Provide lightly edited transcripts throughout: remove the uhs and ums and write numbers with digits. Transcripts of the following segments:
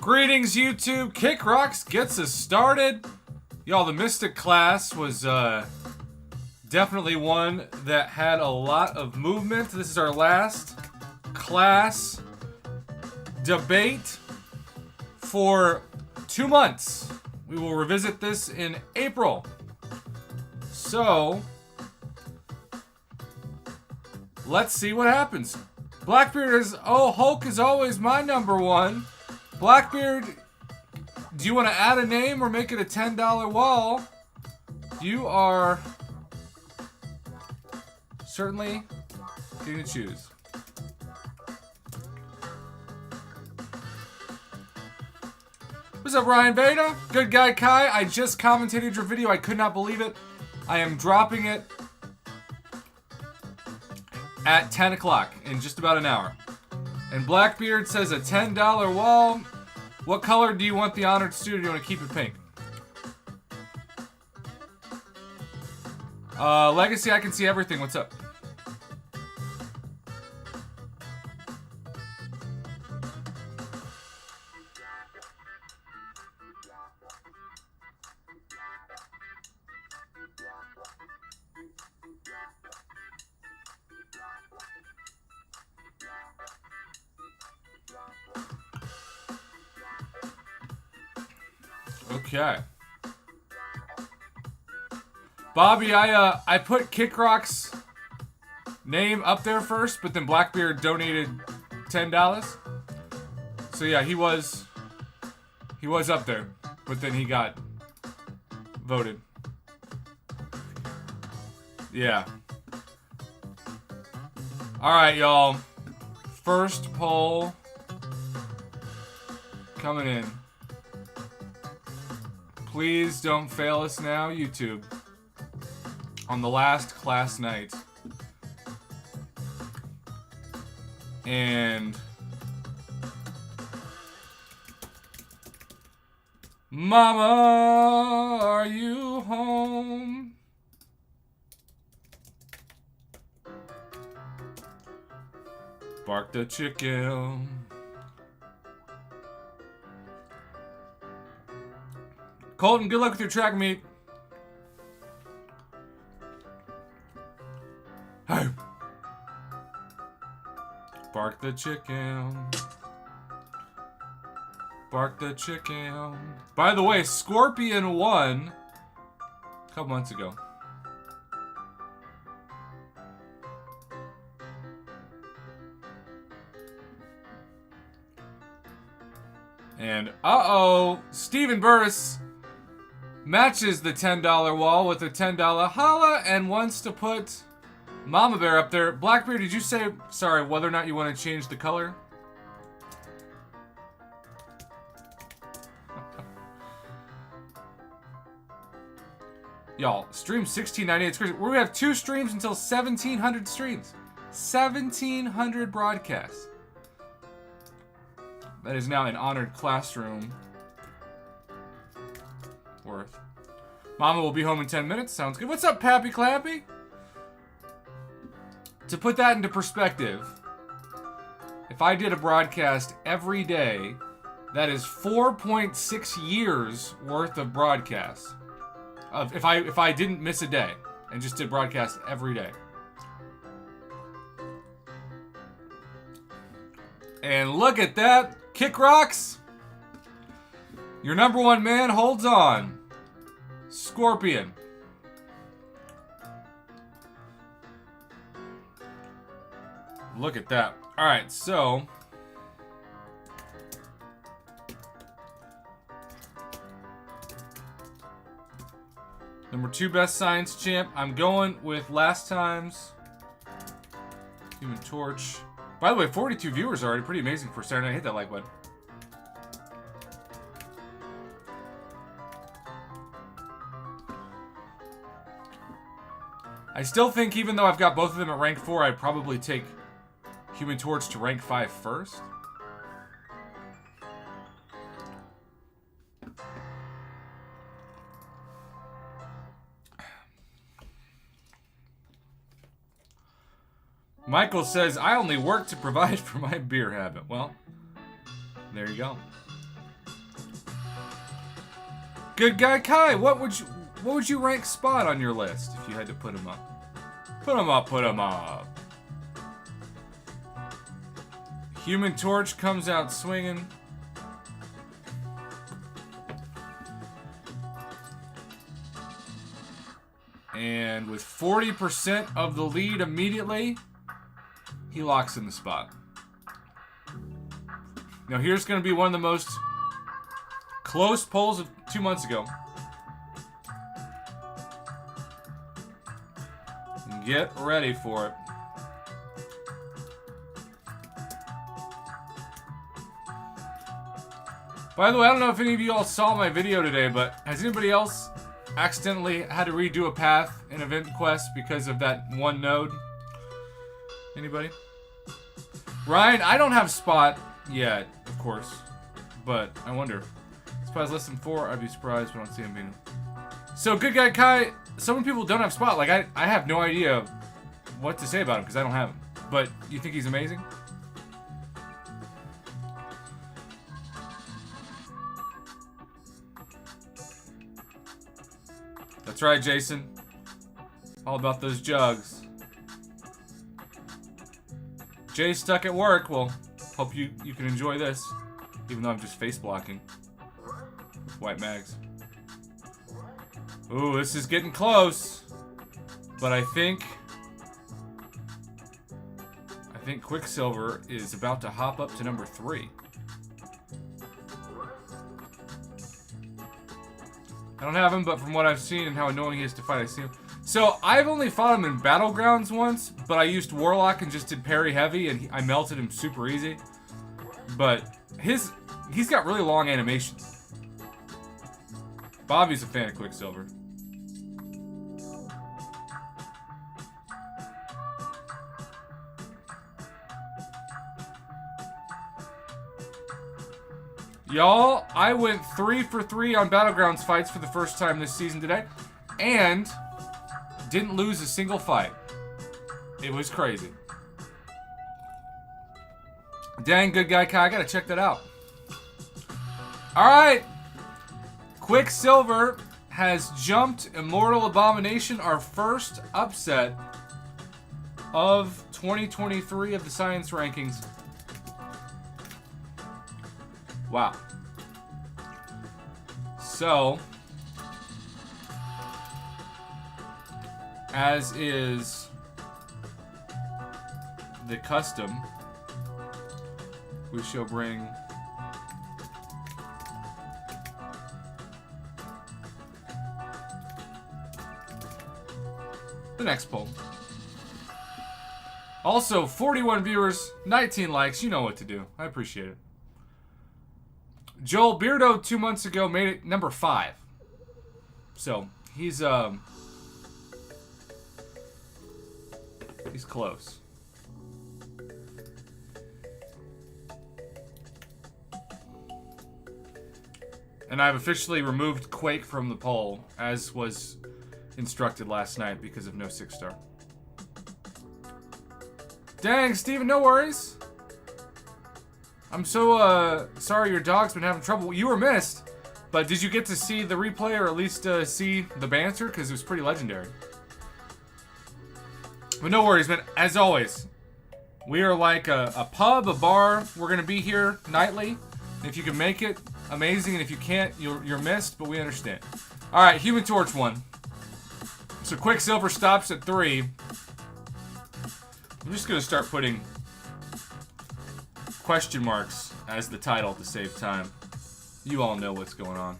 Greetings, YouTube. Kick Rocks gets us started. Y'all, the Mystic class was definitely one that had a lot of movement. This is our last class debate for 2 months. We will revisit this in April. So, let's see what happens. Blackbeard is, Hulk is always my number one. Blackbeard, do you want to add a name or make it a $10 wall? You are certainly getting to choose. What's up, Ryan Beta? Good guy Kai. I just commentated your video. I could not believe it. I am dropping it at 10 o'clock in just about an hour. And Blackbeard says a $10 wall. What color do you want the honored studio? Do you want to keep it pink? Legacy, I can see everything. What's up? Okay. Bobby, I put Kick Rock's name up there first, but then Blackbeard donated $10. So yeah, he was up there, but then he got voted. Yeah. All right, y'all. First poll coming in. Please don't fail us now, YouTube. On the last class night. And Mama, are you home? Bark the chicken. Colton, good luck with your track meet. Hey. Bark the chicken. Bark the chicken. By the way, Scorpion won a couple months ago. And Steven Burris matches the $10 wall with a $10 holla and wants to put Mama Bear up there. Blackbeard, did you say, sorry, whether or not you want to change the color? Y'all, stream 1698. It's crazy. We're going to have 2 streams until 1,700 streams. 1,700 broadcasts. That is now an honored classroom worth. Mama will be home in 10 minutes. Sounds good. What's up, Pappy Clappy? To put that into perspective, if I did a broadcast every day, that is 4.6 years worth of broadcasts. If I didn't miss a day and just did broadcasts every day. And look at that. Kick Rocks. Your number one man holds on. Scorpion. Look at that. Alright, so number 2 best science champ. I'm going with last time's Human Torch. By the way, 42 viewers already. Pretty amazing for Saturday night. Hit that like button. I still think, even though I've got both of them at rank 4, I'd probably take Human Torch to rank 5 first. Michael says, I only work to provide for my beer habit. Well, there you go. Good guy Kai, what would you rank Spot on your list if you had to put him up? Put him up, put him up. Human Torch comes out swinging. And with 40% of the lead immediately, he locks in the spot. Now here's going to be one of the most close polls of 2 months ago. Get ready for it. By the way, I don't know if any of you all saw my video today, but has anybody else accidentally had to redo a path in Event Quest because of that one node? Anybody? Ryan, I don't have Spot yet, of course, but I wonder. Spot's less than 4, I'd be surprised when I don't see him being. So, Good Guy Kai, so many people don't have Spot. Like, I have no idea what to say about him because I don't have him. But you think he's amazing? That's right, Jason. All about those jugs. Jay's stuck at work. Well, hope you can enjoy this. Even though I'm just face blocking. With white mags. Ooh, this is getting close. But I think Quicksilver is about to hop up to number 3. I don't have him, but from what I've seen and how annoying he is to fight, I see him. So, I've only fought him in Battlegrounds once, but I used Warlock and just did parry heavy, and I melted him super easy. But he's got really long animations. Bobby's a fan of Quicksilver. Y'all, I went 3 for 3 on Battlegrounds fights for the first time this season today, and didn't lose a single fight. It was crazy. Dang, Good Guy Kai, I gotta check that out. Alright, Quicksilver has jumped Immortal Abomination, our first upset of 2023 of the Science Rankings. Wow. So, as is the custom, we shall bring the next poll. Also, 41 viewers, 19 likes. You know what to do. I appreciate it. Joel Beardo 2 months ago made it number 5. So, he's close. And I've officially removed Quake from the poll, as was instructed last night because of no 6-star. Dang, Steven, no worries. I'm so sorry your dog's been having trouble. You were missed, but did you get to see the replay or at least see the banter? Because it was pretty legendary. But no worries, man. As always, we are like a pub, a bar. We're going to be here nightly. If you can make it, amazing. And if you can't, you're missed, but we understand. All right, Human Torch won. So Quicksilver stops at 3. I'm just going to start putting question marks as the title to save time. You all know what's going on.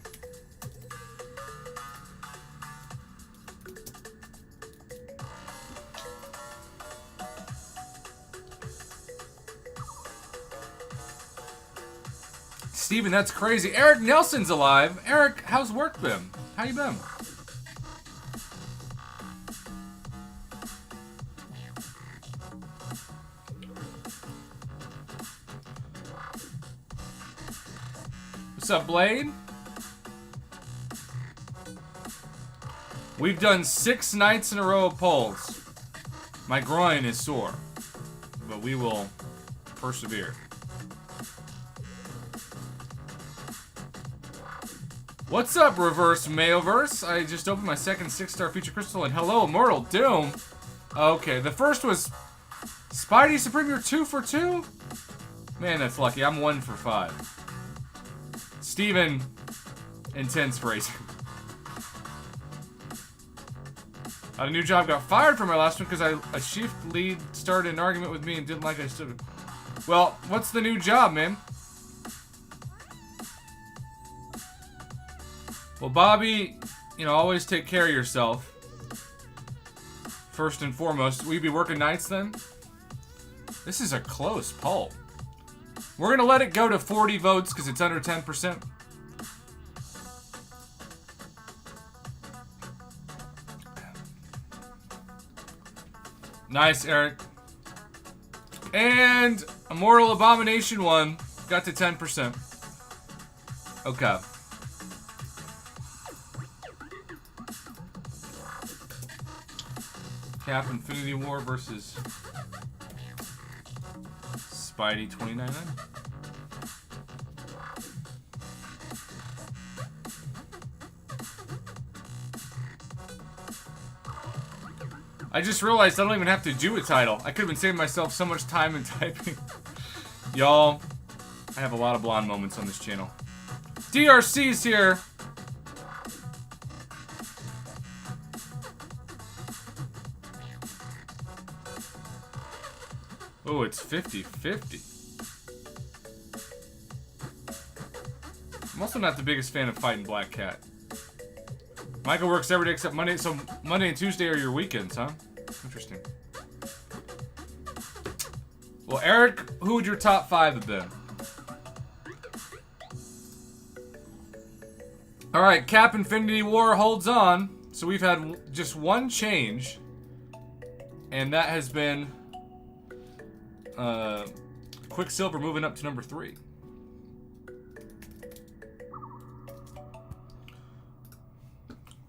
Steven, that's crazy. Eric Nelson's alive. Eric, how's work been? How you been? What's up, Blade? We've done 6 nights in a row of polls. My groin is sore, but we will persevere. What's up, Reverse Mayoverse? I just opened my second 6-star feature crystal, and hello, Immortal Doom. Okay, the first was Spidey Supreme. You're 2 for 2? Man, that's lucky. I'm 1 for 5. Steven, intense phrasing. A new job, got fired from my last one because a shift lead started an argument with me and didn't like I stood. Well, what's the new job, man? Well, Bobby, you know, always take care of yourself. First and foremost. Will you be working nights then? This is a close poll. We're going to let it go to 40 votes because it's under 10%. Nice, Eric. And Immortal Abomination 1 got to 10%. Okay. Cap Infinity War versus Spidey 2099. I just realized I don't even have to do a title. I could have been saving myself so much time in typing. Y'all, I have a lot of blonde moments on this channel. DRC's here. Oh, it's 50-50. I'm also not the biggest fan of fighting Black Cat. Michael works every day except Monday, so Monday and Tuesday are your weekends, huh? Interesting. Well, Eric, who would your top 5 have been? Alright, Cap Infinity War holds on. So we've had just one change. And that has been Quicksilver moving up to number 3.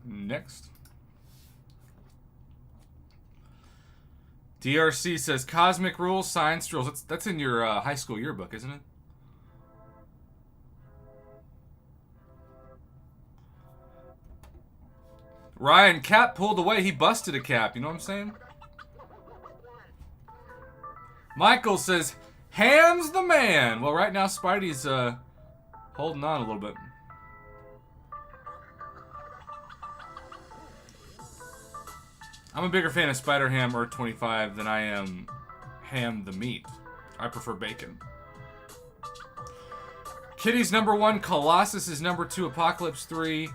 Next. DRC says Cosmic Rules, Science Drills. That's in your high school yearbook, isn't it? Ryan, Cap pulled away. He busted a Cap. You know what I'm saying? Michael says, Ham's the man. Well, right now, Spidey's holding on a little bit. I'm a bigger fan of Spider-Ham or 25 than I am Ham the meat. I prefer bacon. Kitty's number 1, Colossus is number 2, Apocalypse 3,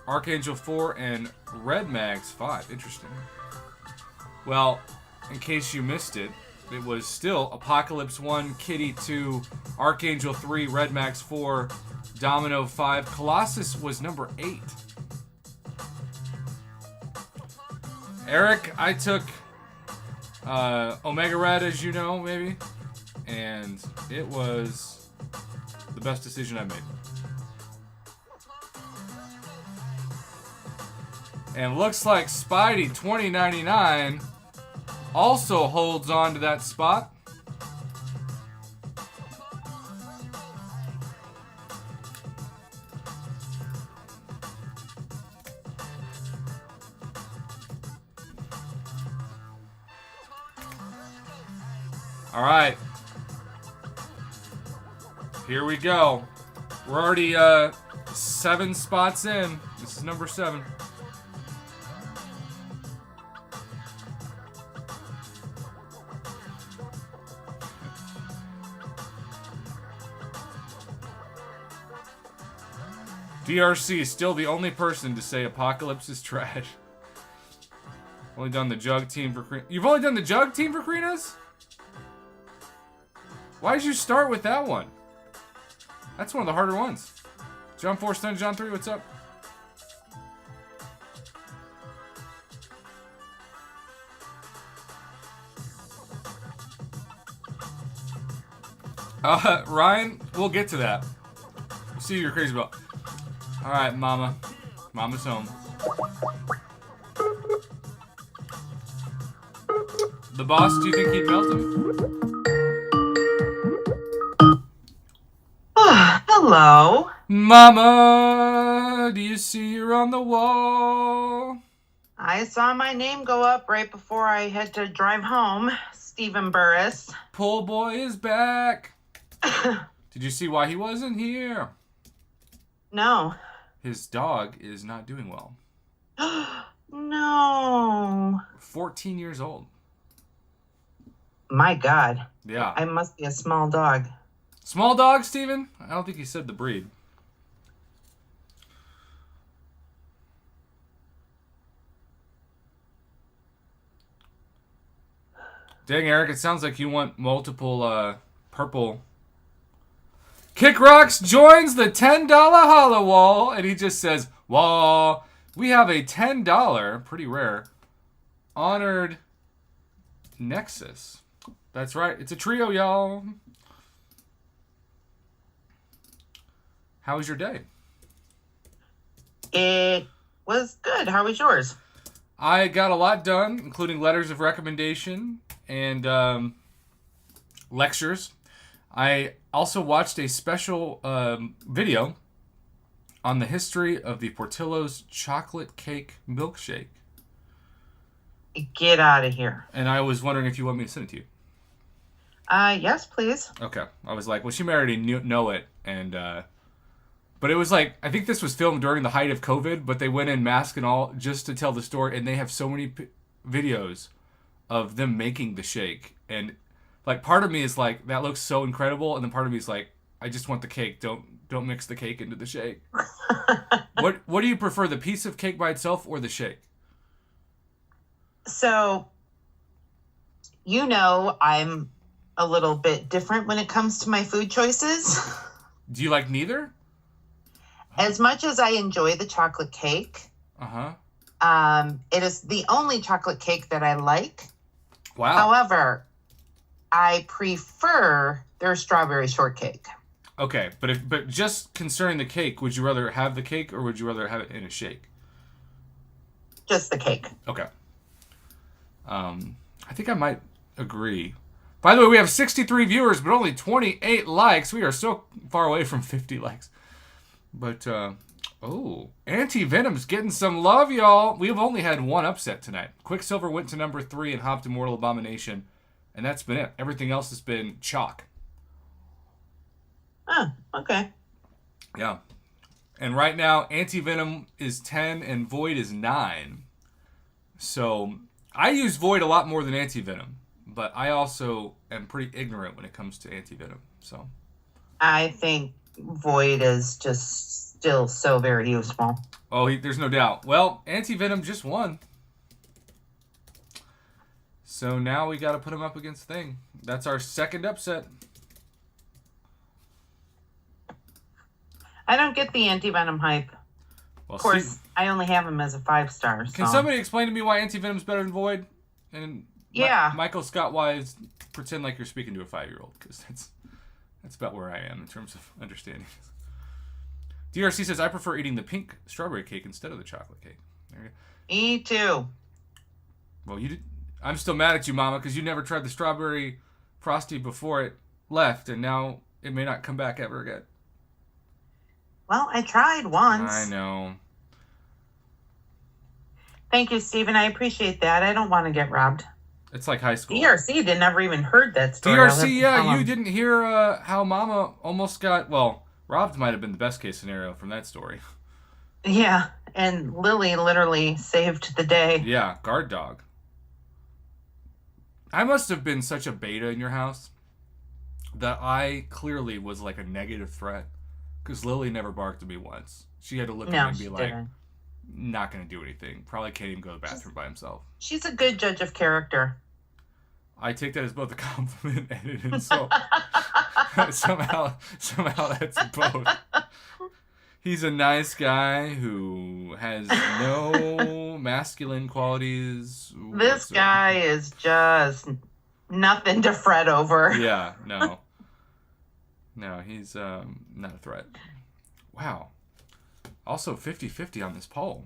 Archangel 4, and Red Mags 5. Interesting. Well, in case you missed it, it was still Apocalypse 1, Kitty 2, Archangel 3, Red Max 4, Domino 5. Colossus was number 8. Eric, I took Omega Red, as you know, maybe. And it was the best decision I made. And looks like Spidey 2099 also holds on to that spot. All right. Here we go. We're already 7 spots in. This is number 7. DRC is still the only person to say Apocalypse is trash. Only done the Jug team for Karina. You've only done the Jug team for Karinas? Why did you start with that one? That's one of the harder ones. John 4, Stun John 3, what's up? Ryan, we'll get to that. We'll see what you're crazy about. Alright, Mama. Mama's home. The boss, do you think he'd melt him? Hello. Mama, do you see you're on the wall? I saw my name go up right before I had to drive home. Stephen Burris. Pull boy is back. Did you see why he wasn't here? No. His dog is not doing well. No. 14 years old. My God. Yeah. I must be a small dog. Small dog, Steven? I don't think he said the breed. Dang, Eric, it sounds like you want multiple purple. Kick Rocks joins the $10 hollow wall, and he just says, "Wall, we have a $10, pretty rare, honored Nexus." That's right, it's a trio, y'all. How was your day? It was good. How was yours? I got a lot done, including letters of recommendation and lectures. I also watched a special video on the history of the Portillo's chocolate cake milkshake. Get out of here. And I was wondering if you want me to send it to you. Yes, please. Okay. I was like, well, she may already know it. And, but it was like, I think this was filmed during the height of COVID, but they went in mask and all just to tell the story. And they have so many videos of them making the shake. And like, part of me is like, that looks so incredible. And then part of me is like, I just want the cake. Don't mix the cake into the shake. What do you prefer, the piece of cake by itself or the shake? So, you know, I'm a little bit different when it comes to my food choices. Do you like neither? As much as I enjoy the chocolate cake, it is the only chocolate cake that I like. Wow. However, I prefer their strawberry shortcake. Okay, but just concerning the cake, would you rather have the cake or would you rather have it in a shake? Just the cake. Okay. I think I might agree. By the way, we have 63 viewers, but only 28 likes. We are so far away from 50 likes. But, Anti-Venom's getting some love, y'all. We've only had one upset tonight. Quicksilver went to number 3 and hopped Immortal Abomination. And that's been it. Everything else has been chalk. Oh, okay. Yeah. And right now, Anti-Venom is 10 and Void is 9. So, I use Void a lot more than Anti-Venom. But I also am pretty ignorant when it comes to Anti-Venom. So, I think Void is just still so very useful. Oh, there's no doubt. Well, Anti-Venom just won. So now we got to put him up against Thing. That's our second upset. I don't get the Anti-Venom hype. Well, of course, I only have him as a 5-star. So. Can somebody explain to me why Anti-Venom's better than Void? And yeah. Michael Scott Wise, pretend like you're speaking to a 5-year-old, because that's about where I am in terms of understanding. DRC says, I prefer eating the pink strawberry cake instead of the chocolate cake. There you go. Me too. Well, I'm still mad at you, Mama, because you never tried the strawberry frosty before it left, and now it may not come back ever again. Well, I tried once. I know. Thank you, Stephen. I appreciate that. I don't want to get robbed. It's like high school. DRC never even heard that story. DRC, yeah, you didn't hear how Mama almost got, robbed might have been the best case scenario from that story. Yeah, and Lily literally saved the day. Yeah, guard dog. I must have been such a beta in your house that I clearly was like a negative threat. Because Lily never barked at me once. She had to look at me and be like, not going to do anything. Probably can't even go to the bathroom by himself. She's a good judge of character. I take that as both a compliment and an insult. somehow that's both. He's a nice guy who has no masculine qualities. This guy is just nothing to fret over. Yeah, no. No, he's not a threat. Wow. Also 50-50 on this poll.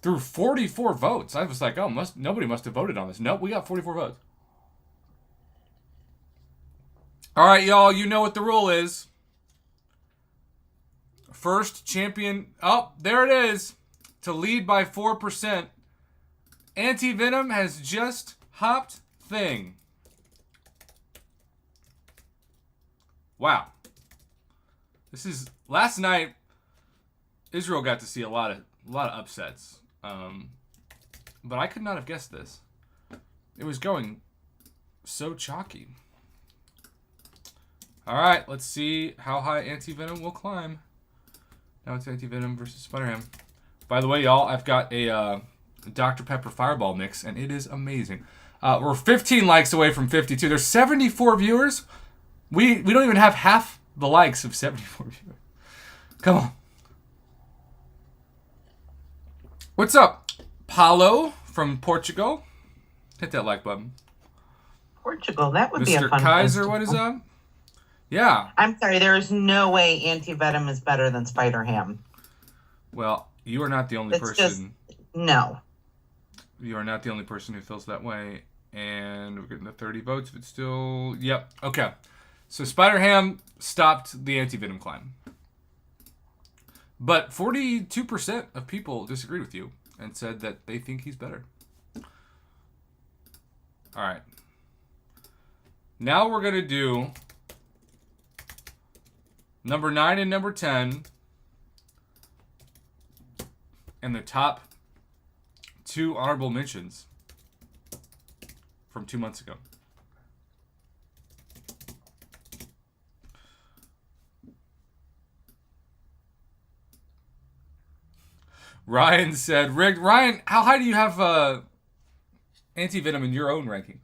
Through 44 votes. I was like, nobody must have voted on this. Nope, we got 44 votes. All right, y'all, you know what the rule is. first champion. Oh, there it is. To lead by 4%. Anti-Venom has just hopped thing. Wow. This is last night. Israel got to see a lot of upsets, but I could not have guessed this. It was going so chalky. All right, let's see how high Anti-Venom will climb. Now it's Anti-Venom versus Spider-Ham. By the way, y'all, I've got a Dr. Pepper Fireball mix, and it is amazing. We're 15 likes away from 52. There's 74 viewers. We don't even have half the likes of 74 viewers. Come on. What's up, Paulo from Portugal? Hit that like button. Portugal, that would be a fun Mr. Kaiser, what is up? Yeah. I'm sorry, there is no way Anti-Venom is better than Spider-Ham. Well, you are not the only person. No. You are not the only person who feels that way. And we're getting the 30 votes, but still... Yep. Okay. So Spider-Ham stopped the Anti-Venom climb. But 42% of people disagreed with you and said that they think he's better. All right. Now we're going to do number 9 and number 10 and the top 2 honorable mentions from 2 months ago. Ryan said, rigged. Ryan, how high do you have Anti-Venom in your own ranking?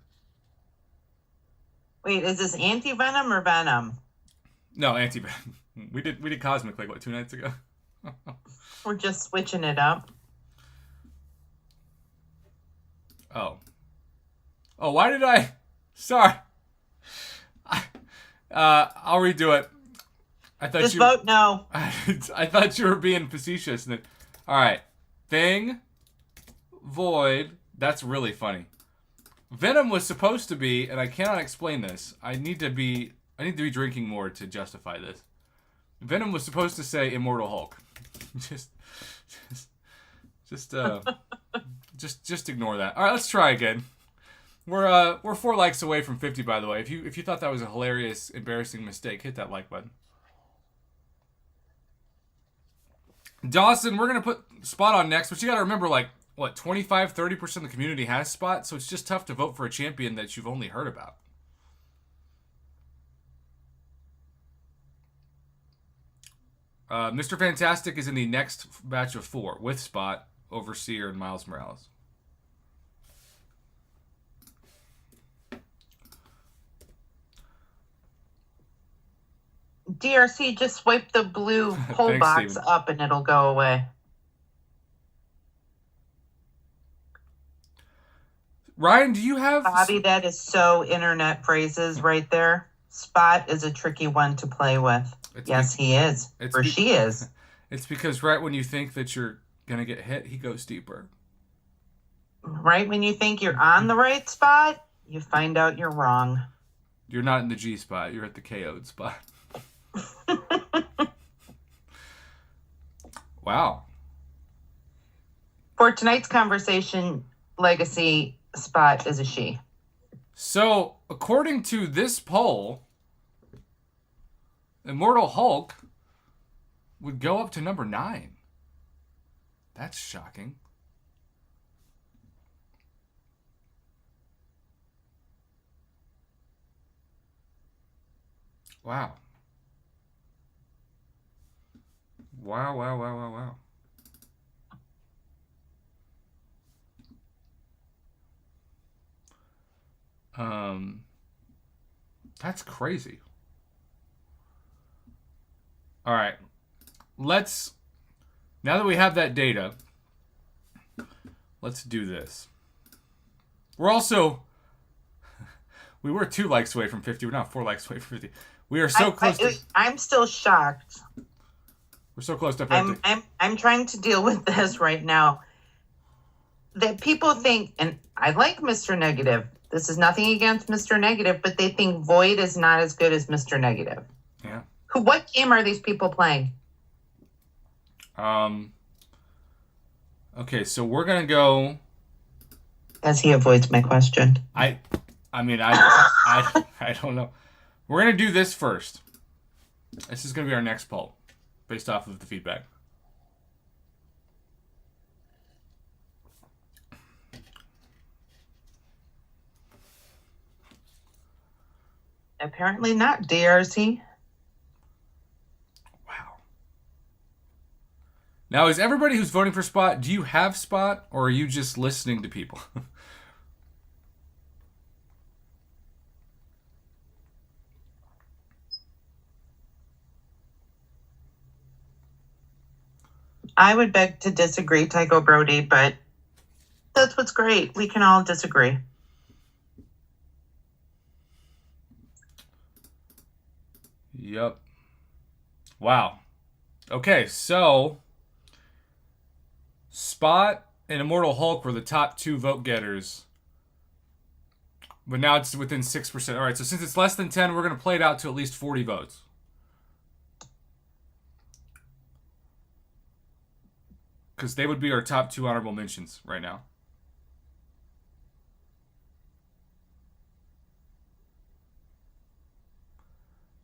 Wait, is this Anti-Venom or Venom? No, Anti-Venom. We did Cosmic like, what, 2 nights ago? We're just switching it up. Oh, why did I? Sorry. I'll redo it. I thought just vote no. I thought you were being facetious. All right. Thing. Void. That's really funny. Venom was supposed to be, and I cannot explain this. I need to be drinking more to justify this. Venom was supposed to say Immortal Hulk. just ignore that. All right, let's try again. We're 4 likes away from 50, by the way. If you thought that was a hilarious, embarrassing mistake, hit that like button. Dawson, we're going to put Spot on next, but you got to remember, like, what, 25-30% of the community has Spot, so it's just tough to vote for a champion that you've only heard about. Mr. Fantastic is in the next batch of 4 with Spot, Overseer, and Miles Morales. DRC, just swipe the blue poll Thanks, box Steven. up and it'll go away. Ryan, do you have... Bobby, that is so internet phrases right there. Spot is a tricky one to play with. Yes, he is. Or she is. It's because right when you think that you're going to get hit, he goes deeper. Right when you think you're on the right spot, you find out you're wrong. You're not in the G spot. You're at the KO'd spot. Wow. For tonight's conversation, Legacy, Spot is a she. So, according to this poll, Immortal Hulk would go up to number 9. That's shocking. Wow. Wow. That's crazy. All right. Now that we have that data, let's do this. We're also, we were 2 likes away from 50. We're now 4 likes away from 50. We are so close to... I'm still shocked. We're so close to... I'm trying to deal with this right now. That people think, and I like Mr. Negative. This is nothing against Mr. Negative, but they think Void is not as good as Mr. Negative. Yeah. What game are these people playing? Okay, so we're gonna go. As he avoids my question. I don't know. We're gonna do this first. This is gonna be our next poll, based off of the feedback. Apparently not, DRC. Wow. Now, is everybody who's voting for Spot, do you have Spot, or are you just listening to people? I would beg to disagree, Tycho Brody, but that's what's great. We can all disagree. Yep. Wow. Okay, so Spot and Immortal Hulk were the top 2 vote getters. But now it's within 6%. All right, so since it's less than 10, we're going to play it out to at least 40 votes. Because they would be our top 2 honorable mentions right now.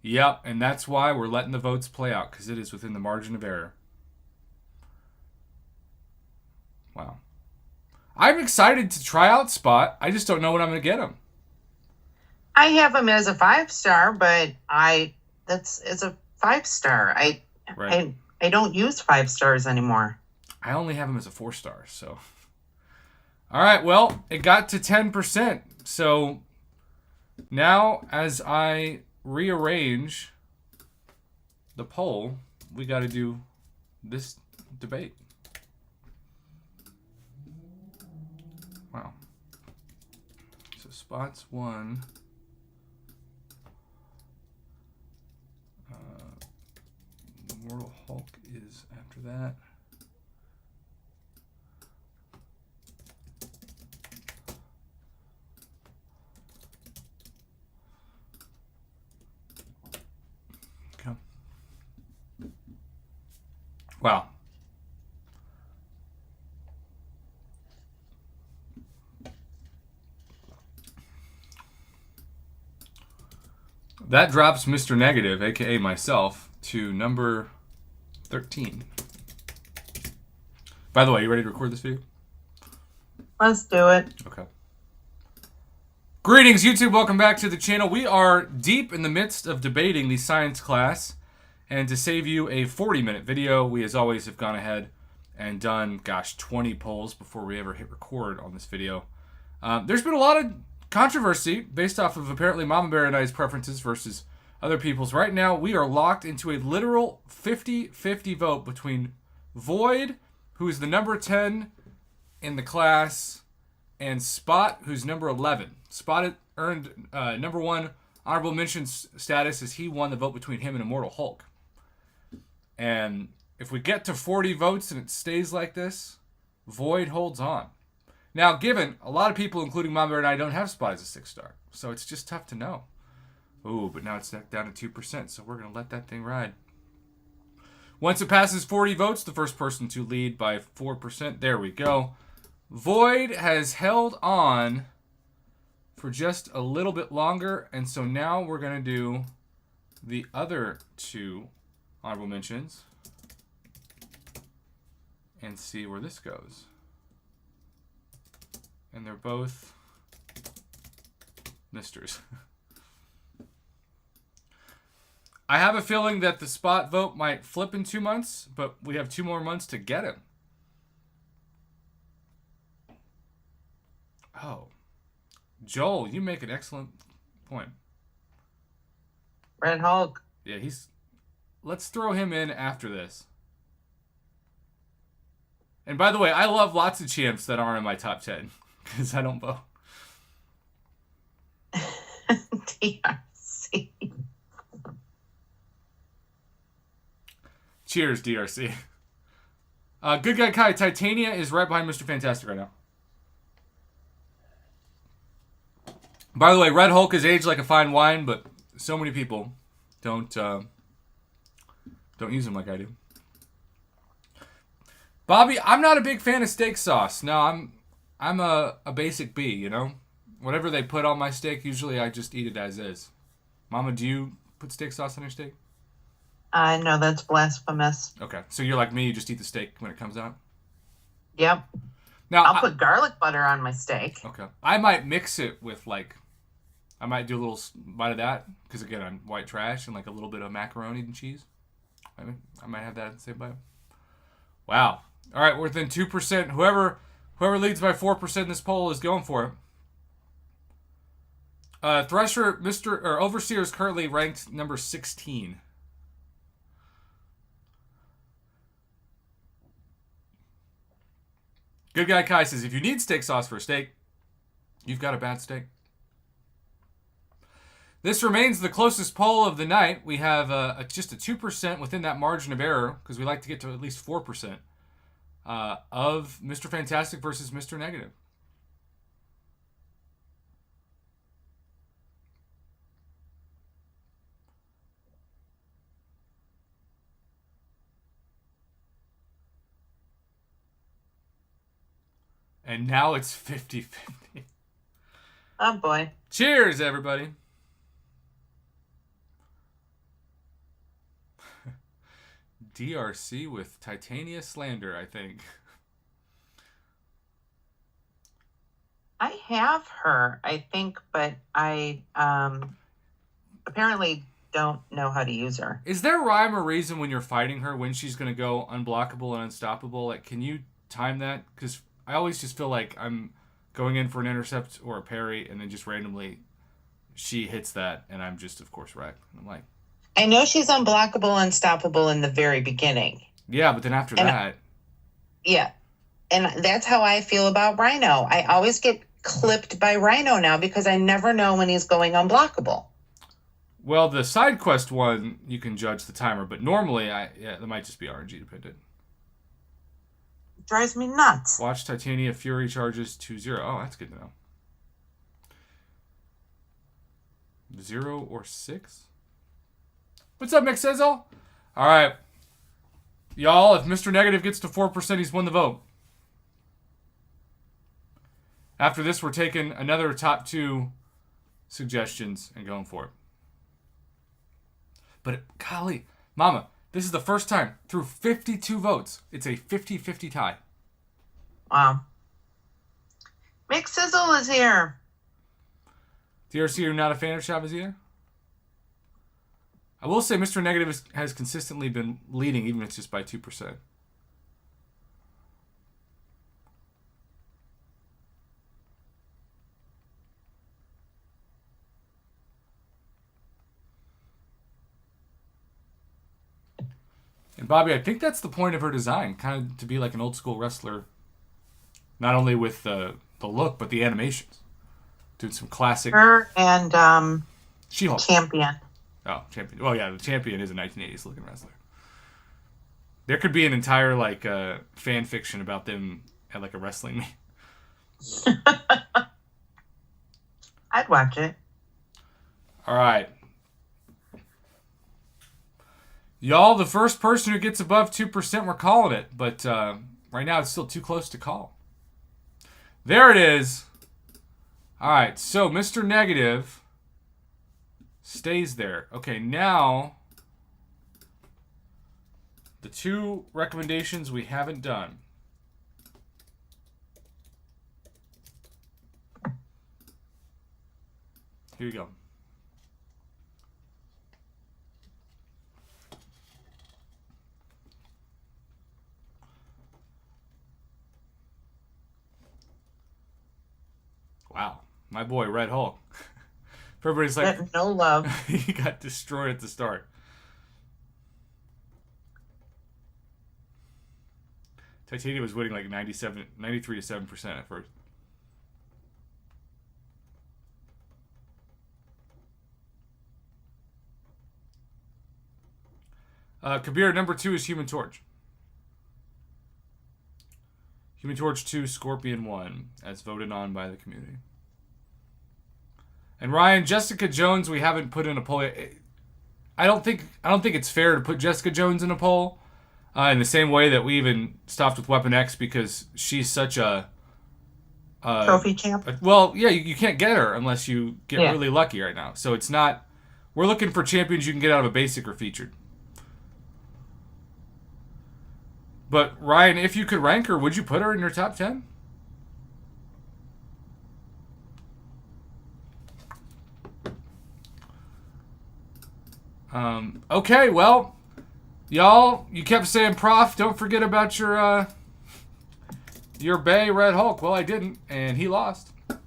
Yep, and that's why we're letting the votes play out, because it is within the margin of error. Wow. I'm excited to try out Spot. I just don't know when I'm going to get him. I have him as a 5-star, but it's a 5-star. Right. I don't use 5 stars anymore. I only have him as a 4-star, so. All right, well, it got to 10%. So now as I rearrange the poll, we got to do this debate. Wow. So Spot's 1. Immortal Hulk is after that. Okay. Wow. That drops Mr. Negative, aka myself, to number 13. By the way, you ready to record this video? Let's do it. Okay. Greetings, YouTube. Welcome back to the channel. We are deep in the midst of debating the science class. And to save you a 40-minute video, we, as always, have gone ahead and done, 20 polls before we ever hit record on this video. There's been a lot of controversy based off of apparently Mama Bear and I's preferences versus other people's. Right now, we are locked into a literal 50-50 vote between Void, who is the number 10 in the class, and Spot, who's number 11. Spot earned number 1 honorable mention status as he won the vote between him and Immortal Hulk. And if we get to 40 votes and it stays like this, Void holds on. Now, given a lot of people, including Mama Bear and I, don't have Spot as a 6-star, so it's just tough to know. Ooh, but now it's down to 2%, so we're going to let that thing ride. Once it passes 40 votes, the first person to lead by 4%. There we go. Void has held on for just a little bit longer, and so now we're going to do the other 2 honorable mentions and see where this goes. And they're both misters. I have a feeling that the Spot vote might flip in 2 months, but we have 2 more months to get him. Oh. Joel, you make an excellent point. Red Hulk. Yeah, let's throw him in after this. And by the way, I love lots of champs that aren't in my top 10, because I don't vote. DRC. Cheers, DRC. Good Guy Kai, Titania is right behind Mr. Fantastic right now. By the way, Red Hulk is aged like a fine wine, but so many people don't use him like I do. Bobby, I'm not a big fan of steak sauce. No, I'm a basic B, you know? Whatever they put on my steak, usually I just eat it as is. Mama, do you put steak sauce on your steak? No, that's blasphemous. Okay, so you're like me, you just eat the steak when it comes out? Yep. Now, I'll put garlic butter on my steak. Okay. I might mix it with, like, I might do a little bite of that, because again, I'm white trash, and like a little bit of macaroni and cheese. I might have that in the same bite. Wow. All right, we're within 2%. Whoever leads by 4% in this poll is going for it. Thresher, Overseer is currently ranked number 16. Good Guy Kai says, if you need steak sauce for a steak, you've got a bad steak. This remains the closest poll of the night. We have just a 2% within that margin of error, because we like to get to at least 4% of Mr. Fantastic versus Mr. Negative. And now it's 50-50. Oh, boy. Cheers, everybody. DRC with Titania slander, I think. I have her, I think, but I apparently don't know how to use her. Is there rhyme or reason when you're fighting her when she's going to go unblockable and unstoppable? Like, can you time that? Because I always just feel like I'm going in for an intercept or a parry, and then just randomly she hits that, and I'm just, of course, wrecked. I'm like, I know she's unblockable, unstoppable in the very beginning. yeah, but then after that... Yeah. And that's how I feel about Rhino. I always get clipped by Rhino now because I never know when he's going unblockable. Well, the side quest one, you can judge the timer, but normally, that might just be RNG dependent. It drives me nuts. Watch Titania Fury charges to 0. Oh, that's good to know. 0 or 6? What's up, Mick Sizzle? All right. Y'all, if Mr. Negative gets to 4%, he's won the vote. After this, we're taking another top 2 suggestions and going for it. But, golly, Mama, this is the first time through 52 votes. It's a 50-50 tie. Wow. Mick Sizzle is here. DRC, you're not a fan of Chavez either? I will say Mr. Negative has consistently been leading, even if it's just by 2%. And Bobby, I think that's the point of her design, kind of to be like an old school wrestler, not only with the look, but the animations. Doing some classic... Her and She-Hulk. Champion. Oh, Champion. Well, yeah, the Champion is a 1980s looking wrestler. There could be an entire like fan fiction about them at like a wrestling meet. I'd watch it. All right. Y'all, the first person who gets above 2%, we're calling it. But right now it's still too close to call. There it is. All right, so Mr. Negative stays there. Okay, now the 2 recommendations we haven't done. Here you go. Wow, my boy Red Hulk. Everybody's like, no love. He got destroyed at the start. Titania was winning like 93 to 7% at first. Kabir, number 2 is Human Torch. Human Torch 2, Scorpion 1, as voted on by the community. And Ryan, Jessica Jones, we haven't put in a poll. I don't think it's fair to put Jessica Jones in a poll. In the same way that we even stopped with Weapon X because she's such a Trophy champ. well, yeah, you can't get her unless you get Yeah. really lucky right now. So it's not. We're looking for champions you can get out of a basic or featured. But Ryan, if you could rank her, would you put her in your top 10? Okay, well, y'all, you kept saying, Prof, don't forget about your Bay Red Hulk. Well, I didn't, and he lost. All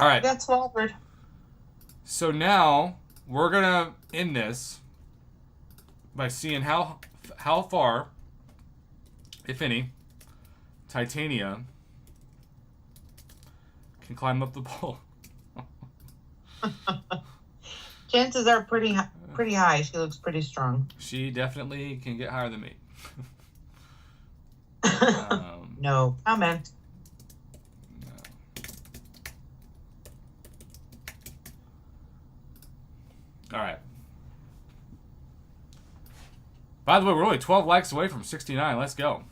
right. That's forward. So now we're gonna end this by seeing how far, if any, Titania can climb up the pole. Chances are pretty high. She looks pretty strong. She definitely can get higher than me. No comment. No. All right. By the way, we're only 12 likes away from 69. Let's go.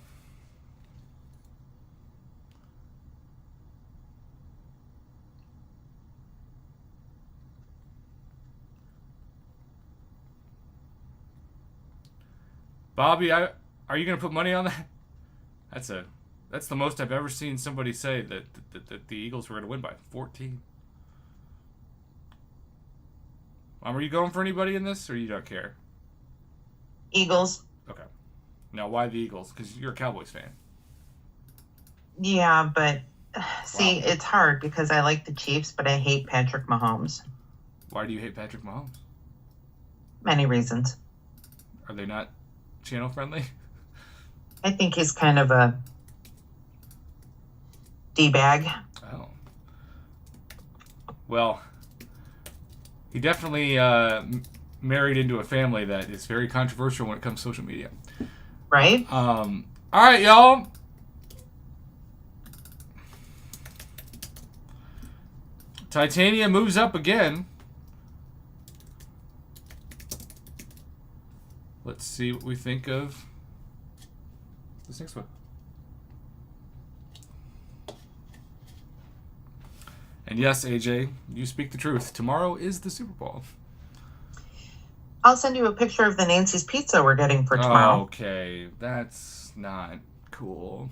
Bobby, are you going to put money on that? That's the most I've ever seen somebody say that the Eagles were going to win by 14. Are you going for anybody in this, or you don't care? Eagles. Okay. Now, why the Eagles? Because you're a Cowboys fan. Yeah, but see, it's hard because I like the Chiefs, but I hate Patrick Mahomes. Why do you hate Patrick Mahomes? Many reasons. Are they not channel friendly? I think he's kind of a D-bag. Oh. Well, he definitely married into a family that is very controversial when it comes to social media. Right? All right, y'all. Titania moves up again. Let's see what we think of this next one. And yes, AJ, you speak the truth. Tomorrow is the Super Bowl. I'll send you a picture of the Nancy's Pizza we're getting for tomorrow. Okay, that's not cool.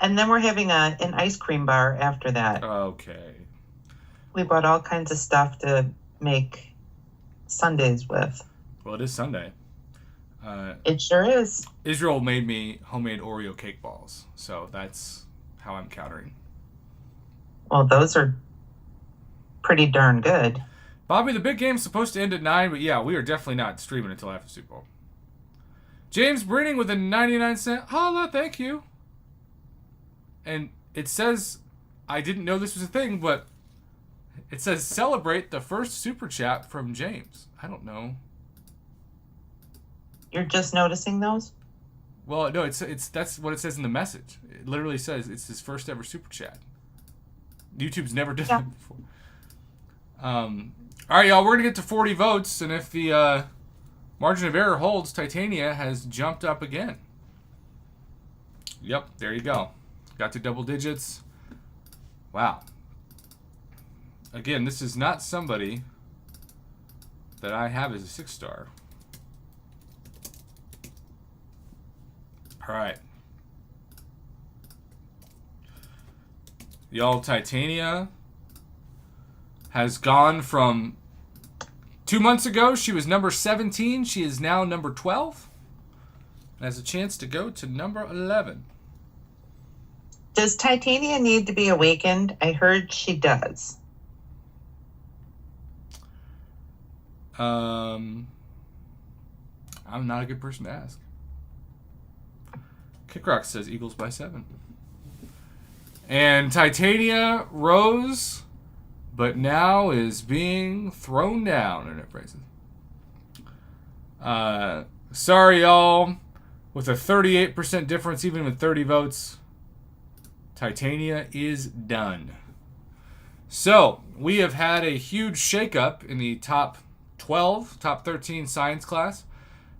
And then we're having an ice cream bar after that. Okay. We bought all kinds of stuff to make sundaes with. Well, it is Sunday. It sure is. Israel made me homemade Oreo cake balls, so that's how I'm countering. Well, those are pretty darn good. Bobby, the big game's supposed to end at 9, but yeah, we are definitely not streaming until after Super Bowl. James Brenning with a 99-cent holla, thank you. And it says, I didn't know this was a thing, but it says celebrate the first super chat from James. I don't know. You're just noticing those? Well, no, it's that's what it says in the message. It literally says it's his first ever super chat. YouTube's never done that before. All right, y'all, we're gonna get to 40 votes, and if the margin of error holds, Titania has jumped up again. Yep, there you go. Got to double digits. Wow. Again, this is not somebody that I have as a 6-star. All right. Y'all, Titania has gone from 2 months ago, she was number 17. She is now number 12. And has a chance to go to number 11. Does Titania need to be awakened? I heard she does. I'm not a good person to ask. Kickrock says Eagles by 7. And Titania rose, but now is being thrown down in her phrases. Sorry, y'all. With a 38% difference, even with 30 votes, Titania is done. So, we have had a huge shakeup in the top 12, top 13 science class.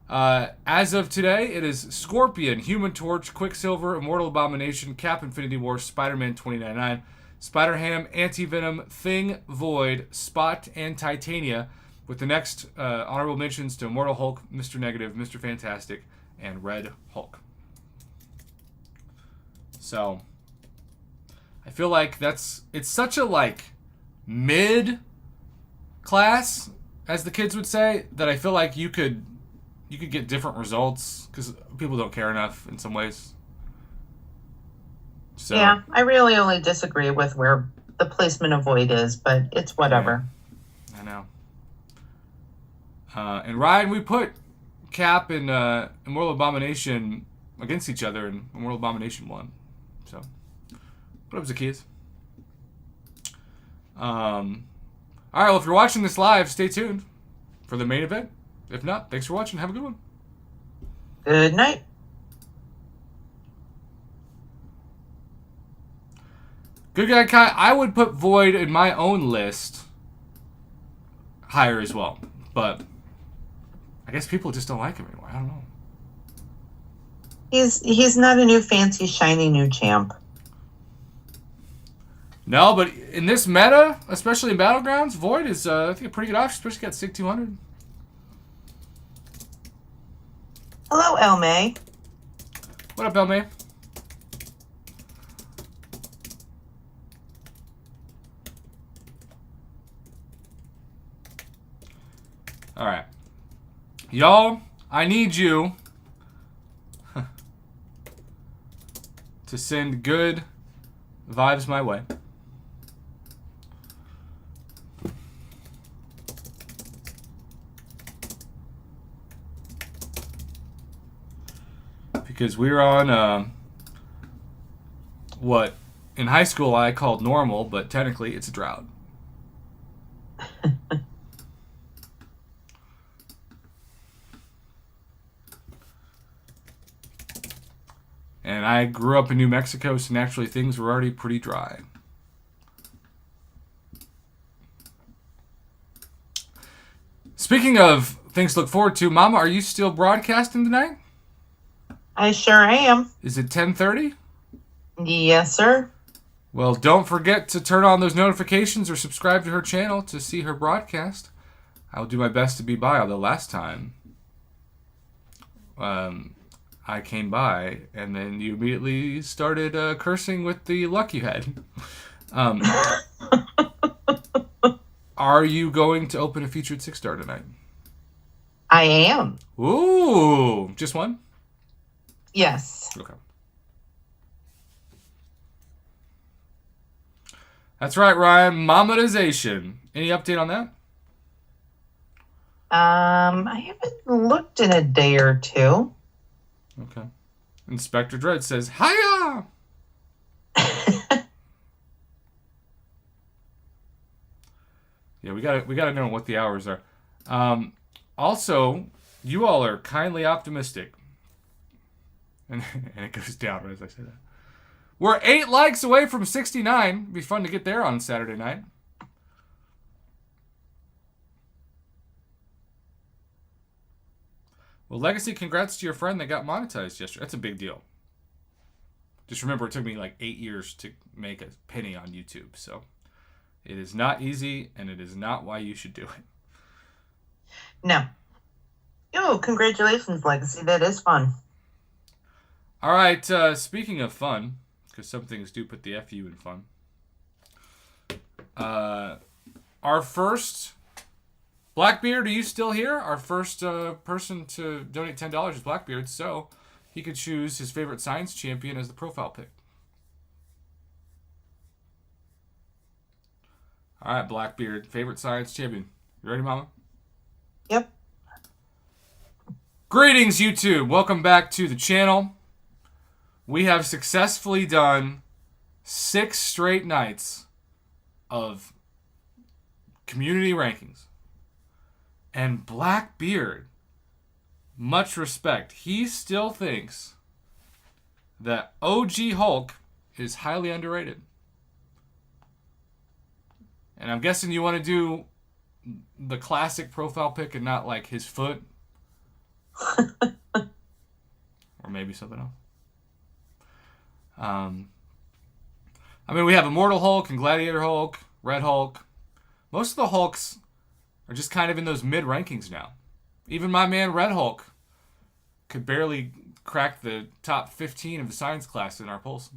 As of today, it is Scorpion, Human Torch, Quicksilver, Immortal Abomination, Cap Infinity War, Spider-Man 2099, Spider-Ham, Anti-Venom, Thing, Void, Spot, and Titania, with the next honorable mentions to Immortal Hulk, Mr. Negative, Mr. Fantastic, and Red Hulk. So, I feel like it's such a, like, mid-class, as the kids would say, that I feel like you could get different results, because people don't care enough in some ways. So, yeah, I really only disagree with where the placement of Void is, but it's whatever. Yeah, I know. And Ryan, we put Cap and Immortal Abomination against each other, and Immortal Abomination won. So, what up, Zacchaeus? All right, well, if you're watching this live, stay tuned for the main event. If not, thanks for watching. Have a good one. Good night. Good guy Kai, I would put Void in my own list higher as well. But I guess people just don't like him anymore. I don't know. He's not a new fancy shiny new champ. No, but in this meta, especially in Battlegrounds, Void is I think a pretty good option, especially got Sig 200. Hello, Elmay. What up, Elmay? All right. Y'all, I need you to send good vibes my way. Because we're on what in high school I called normal, but technically it's a drought. And I grew up in New Mexico, so naturally things were already pretty dry. Speaking of things to look forward to, Mama, are you still broadcasting tonight? I sure am. Is it 10:30? Yes, sir. Well, don't forget to turn on those notifications or subscribe to her channel to see her broadcast. I'll do my best to be by, although last time I came by and then you immediately started cursing with the luck you had. Are you going to open a featured 6-star tonight? I am. Ooh, just one? Yes. Okay. That's right, Ryan. Mamadization. Any update on that? I haven't looked in a day or two. Okay. Inspector Dread says, "Hiya!" Yeah, we gotta know what the hours are. Also, you all are kindly optimistic. And it goes down right as I say that. We're 8 likes away from 69. It'd be fun to get there on Saturday night. Well, Legacy, congrats to your friend that got monetized yesterday. That's a big deal. Just remember, it took me like 8 years to make a penny on YouTube. So it is not easy, and it is not why you should do it. No. Oh, congratulations, Legacy. That is fun. All right, speaking of fun, because some things do put the FU in fun. Our first... Blackbeard, are you still here? Our first person to donate $10 is Blackbeard, so he could choose his favorite science champion as the profile pick. All right, Blackbeard, favorite science champion. You ready, Mama? Yep. Greetings, YouTube. Welcome back to the channel. We have successfully done 6 straight nights of community rankings. And Blackbeard, much respect, he still thinks that OG Hulk is highly underrated. And I'm guessing you want to do the classic profile pic and not like his foot. Or maybe something else. I mean, we have Immortal Hulk and Gladiator Hulk, Red Hulk. Most of the Hulks are just kind of in those mid rankings now. Even my man Red Hulk could barely crack the top 15 of the science class in our polls.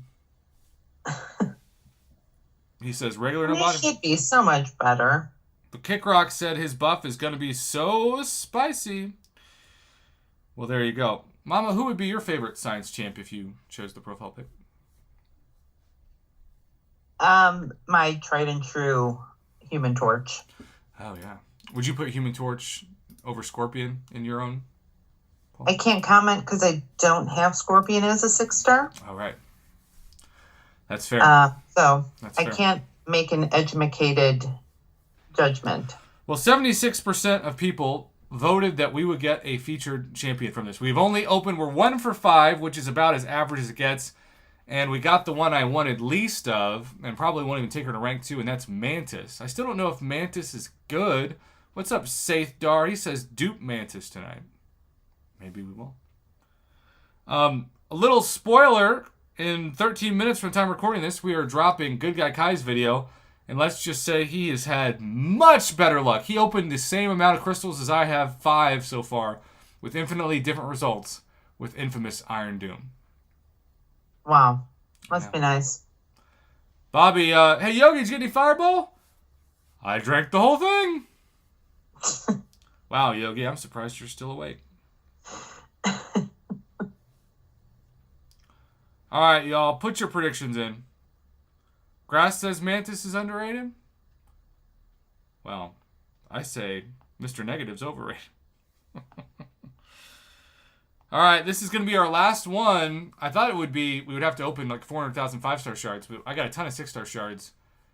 He says regular no He body. should be so much better. But Kick Rock said his buff is going to be so spicy. Well, there you go. Mama, who would be your favorite science champ if you chose the profile pick? My tried and true Human Torch. Oh, yeah. Would you put Human Torch over Scorpion in your own poll? I can't comment because I don't have Scorpion as a 6-star. All right. That's fair. So That's I fair. can't make an educated judgment. Well, 76% of people voted that we would get a featured champion from this. We're 1 for 5, which is about as average as it gets. And we got the one I wanted least of, and probably won't even take her to rank 2, and that's Mantis. I still don't know if Mantis is good. What's up, Saith Dar? He says dupe Mantis tonight. Maybe we will. A little spoiler, in 13 minutes from the time recording this, we are dropping Good Guy Kai's video, and let's just say he has had much better luck. He opened the same amount of crystals as I have, 5 so far, with infinitely different results with infamous Iron Doom. Wow. Must be nice. Bobby, hey Yogi, did you get any Fireball? I drank the whole thing. Wow, Yogi, I'm surprised you're still awake. All right, y'all, put your predictions in. Grass says Mantis is underrated. Well, I say Mr. Negative's overrated. All right, this is going to be our last one. I thought it would be, we would have to open like 400,000 5-star shards, but I got a ton of 6-star shards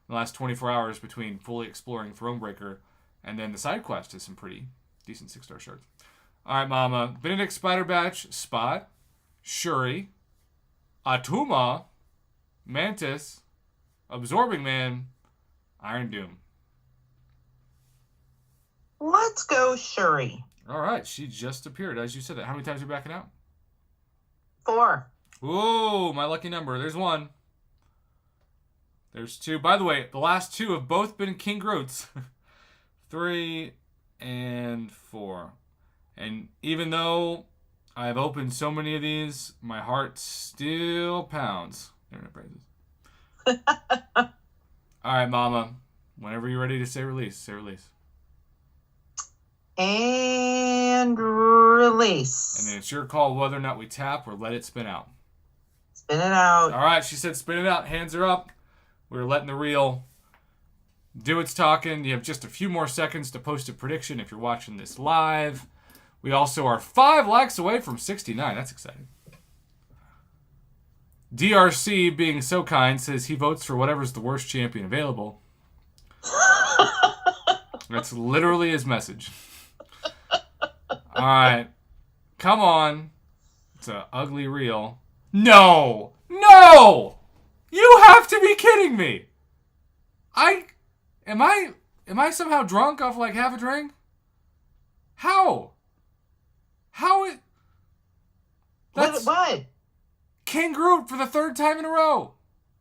in the last 24 hours between fully exploring Thronebreaker and then the side quest is some pretty decent 6-star shards. All right, Mama. Benedict Spider-Batch, Spot, Shuri, Atuma, Mantis, Absorbing Man, Iron Doom. Let's go, Shuri. All right, she just appeared as you said that. How many times are you backing out? 4. Ooh, my lucky number. There's 1. There's 2. By the way, the last 2 have both been King Groots. 3 and 4. And even though I've opened so many of these, my heart still pounds. Internet prices. All right, Mama. Whenever you're ready to say release, say release. And release. And then it's your call whether or not we tap or let it spin out. Spin it out. All right, she said spin it out. Hands are up. We're letting the reel do its talking. You have just a few more seconds to post a prediction if you're watching this live. We also are 5 likes away from 69. That's exciting. DRC, being so kind, says he votes for whatever's the worst champion available. That's literally his message. All right. Come on. It's an ugly reel. No! No! You have to be kidding me! Am I somehow drunk off like half a drink? How? How it... That's What? King Groot for the 3rd time in a row.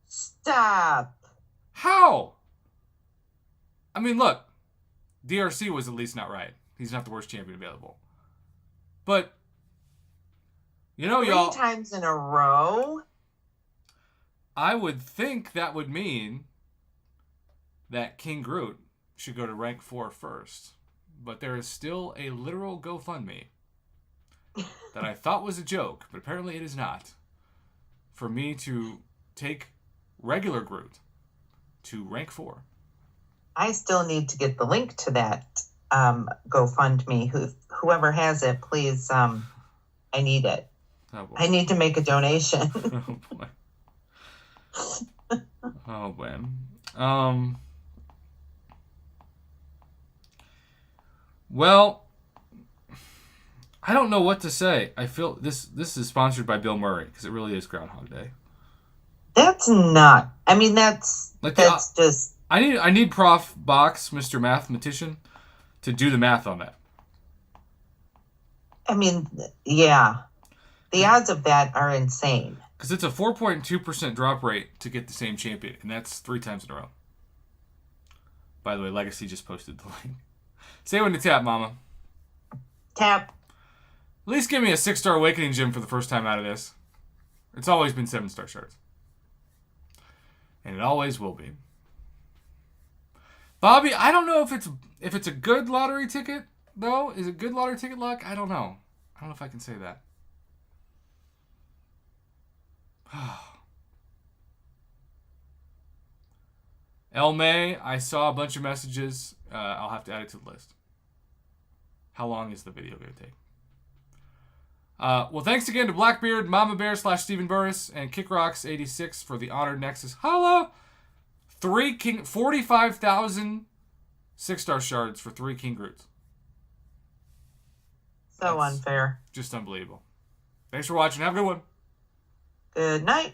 Stop. How? I mean, look. DRC was at least not right. He's not the worst champion available. But, you know, 3 y'all... times in a row? I would think that would mean that King Groot should go to rank 4 first. But there is still a literal GoFundMe that I thought was a joke, but apparently it is not, for me to take regular Groot to rank 4. I still need to get the link to that GoFundMe. Whoever has it, please, I need it. Oh boy. I need to make a donation. Oh boy. Oh man. Well, I don't know what to say. I feel this is sponsored by Bill Murray because it really is Groundhog Day. That's not. I mean, that's Like just. I need Prof. Box, Mr. Mathematician, to do the math on that. I mean, yeah. The odds of that are insane. Because it's a 4.2% drop rate to get the same champion, and that's 3 times in a row. By the way, Legacy just posted the link. Say when to tap, Mama. Tap. At least give me a 6-star Awakening Gem for the first time out of this. It's always been 7-star shards. And it always will be. Bobby, I don't know if it's a good lottery ticket, though. Is it good lottery ticket luck? I don't know. I don't know if I can say that. El May, I saw a bunch of messages. I'll have to add it to the list. How long is the video going to take? Well, thanks again to Blackbeard, Mama Bear / Stephen Burris, and KickRocks86 for the Honored Nexus. Holla! 45,000 6-star shards for 3 King Groots. So unfair. Just unbelievable. Thanks for watching. Have a good one. Good night.